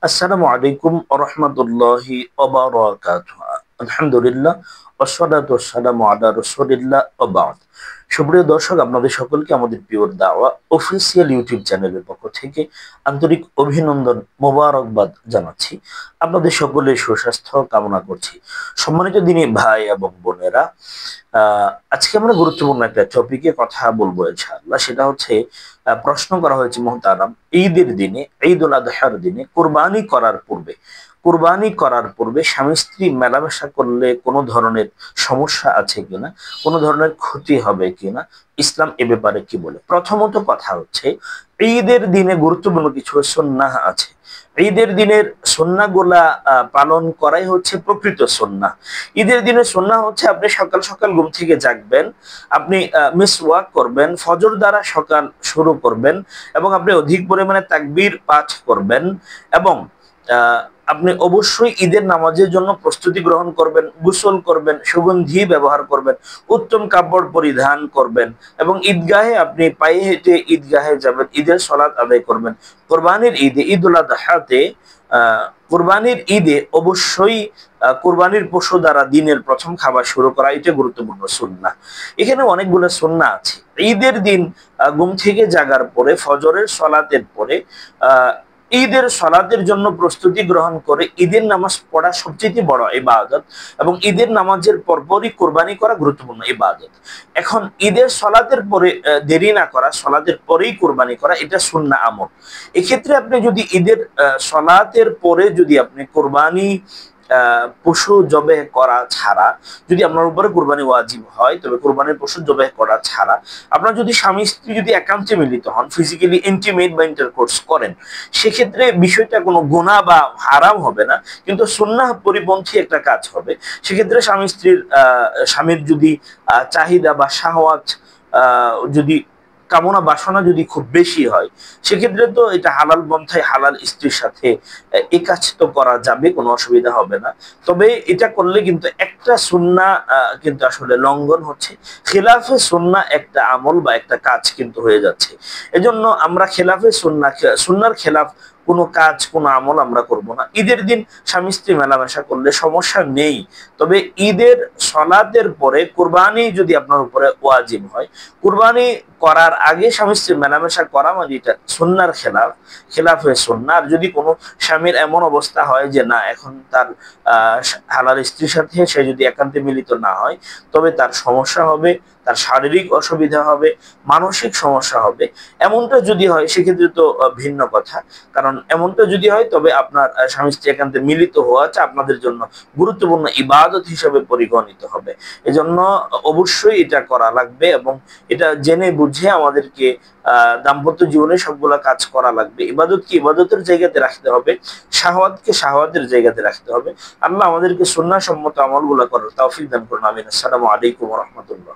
আসসালামু আলাইকুম ওয়া রাহমাতুল্লাহি ওয়া বারাকাতুহু। আলহামদুলিল্লাহ ওয়াসসালাতু ওয়াসসালামু আলা রাসূলিল্লাহ ওয়া বা'দ। সুপ্রিয় দর্শক, আপনাদের সকলকে আমাদের পিওর দাওয়া অফিসিয়াল ইউটিউব চ্যানেলের পক্ষ থেকে আন্তরিক অভিনন্দন, মোবারকবাদ জানাচ্ছি। আপনাদের সকলের সুস্বাস্থ্য কামনা করছি। সম্মানিত দিনী ভাই এবং বোনেরা, আজকে আমরা গুরুত্বপূর্ণ একটা টপিকে কথা বলবো ইনশাআল্লাহ। সেটা হচ্ছে, প্রশ্ন করা হয়েছে মুহতারাম, ঈদের দিনে, ঈদুল আজহার দিনে কোরবানি করার পূর্বে স্বামী স্ত্রী মেলামেশা করলে কোনো ধরনের সমস্যা আছে কিনা, কোনো ধরনের ক্ষতি হবে কিনা, ইসলাম এ ব্যাপারে কি বলে। প্রথমত কথা হচ্ছে, ঈদের দিনে গুরুত্বপূর্ণ কিছু সুন্নাহ আছে। ঈদের দিনের সুন্নাহগুলা পালন করাই হচ্ছে প্রকৃত সুন্নাহ। ঈদের দিনের সুন্নাহ হচ্ছে, আপনি সকাল সকাল ঘুম থেকে জাগবেন, আপনি মিসওয়াক করবেন, ফজর দ্বারা সকাল শুরু করবেন এবং আপনি অধিক পরিমাণে তাকবীর পাঠ করবেন এবং আপনি অবশ্যই ঈদের নামাজের জন্য প্রস্তুতি গ্রহণ করবেন, গোসল করবেন, সুগন্ধি ব্যবহার করবেন, উত্তম কাপড় পরিধান করবেন এবং ঈদগাহে আপনি পায়ে হেঁটে ঈদগাহে যাবেন, ঈদের সালাত আদায় করবেন। কোরবানির ঈদে, ঈদুল আযহাতে, কোরবানির ঈদে অবশ্যই কোরবানির পশু দ্বারা দিনের প্রথম খাবার শুরু করা, এটা গুরুত্বপূর্ণ সুন্নাহ। এখানে অনেকগুলো সুন্নাহ আছে। ঈদের দিন ঘুম থেকে জাগার পরে, ফজরের সালাতের পরে ঈদের সালাতের জন্য প্রস্তুতি গ্রহণ করে ঈদের নামাজ পড়া সবচেয়ে বড় ইবাদত এবং ঈদের নামাজের পরপরই কোরবানি করা গুরুত্বপূর্ণ ইবাদত। এখন ঈদের সালাতের পরে দেরি না করা, সালাতের পরেই কোরবানি করা, এটা সুন্নাহ আমল। এক্ষেত্রে আপনি যদি ঈদের সালাতের পরে যদি আপনি কোরবানি পশু জবেহ করা ছাড়া, যদি আপনার উপরে কোরবানি ওয়াজিব হয়, তবে কোরবানির পশু জবেহ করা ছাড়া আপনার যদি স্বামী স্ত্রী যদি একান্তে মিলিত হন, ফিজিক্যালি ইন্টিমেট বা ইন্টারকোর্স করেন, সেক্ষেত্রে বিষয়টা কোনো গুনাহ বা হারাম হবে না, কিন্তু সুন্নাহ পরিপন্থী একটা কাজ হবে। সেক্ষেত্রে স্বামীর যদি চাহিদা বা শাহওয়াত, যদি কামনা বাসনা যদি খুব বেশি হয়, সেক্ষেত্রে তো এটা হালাল পন্থায় হালাল স্ত্রীর সাথে এই কাজ তো করা যাবে, কোনো অসুবিধা হবে না। তবে এটা করলে কিন্তু একটা সুন্নাহ কিন্তু আসলে লঙ্ঘন হচ্ছে, খেলাফে সুন্নাহ একটা আমল বা একটা কাজ কিন্তু হয়ে যাচ্ছে। এজন্য আমরা খেলাফে সুন্নাহর খেলাফ কোনো কাজ, কোনো আমল আমরা করব না। ঈদের দিন স্বামী স্ত্রী মেলামেশা করলে সমস্যা নেই, তবে ঈদের সালাতের পরে কুরবানি যদি আপনার উপরে ওয়াজিব হয়, কুরবানি করার আগে স্বামী স্ত্রী মেলামেশা করা মানে এটা সুন্নাহর খেলাফে সুন্নাহ। আর যদি কোনো স্বামীর এমন অবস্থা হয় যে না, এখন তার হালাল স্ত্রীর সাথে সে যদি একান্তে মিলিত না হয়, তবে তার সমস্যা হবে, তার শারীরিক অসুবিধা হবে, মানসিক সমস্যা হবে, এমনটা যদি হয় সেক্ষেত্রে তো ভিন্ন কথা। কারণ এমনটা যদি হয়, তবে আপনার স্বামী স্ত্রী একান্তে মিলিত হওয়াটা আপনাদের জন্য গুরুত্বপূর্ণ ইবাদত হিসেবে পরিগণিত হবে। এজন্য অবশ্যই এটা করা লাগবে এবং এটা জেনে বুঝে আমাদেরকে দাম্পত্য জীবনে সবগুলা কাজ করা লাগবে। ইবাদতকে ইবাদতের জায়গাতে রাখতে হবে, শাহওয়াতকে শাহওয়াতের জায়গাতে রাখতে হবে। আল্লাহ আমাদেরকে সুন্নাহ সম্মত আমলগুলো করার তৌফিক দান করুন। আমিন। আসসালামু আলাইকুম ওয়া রাহমাতুল্লাহ।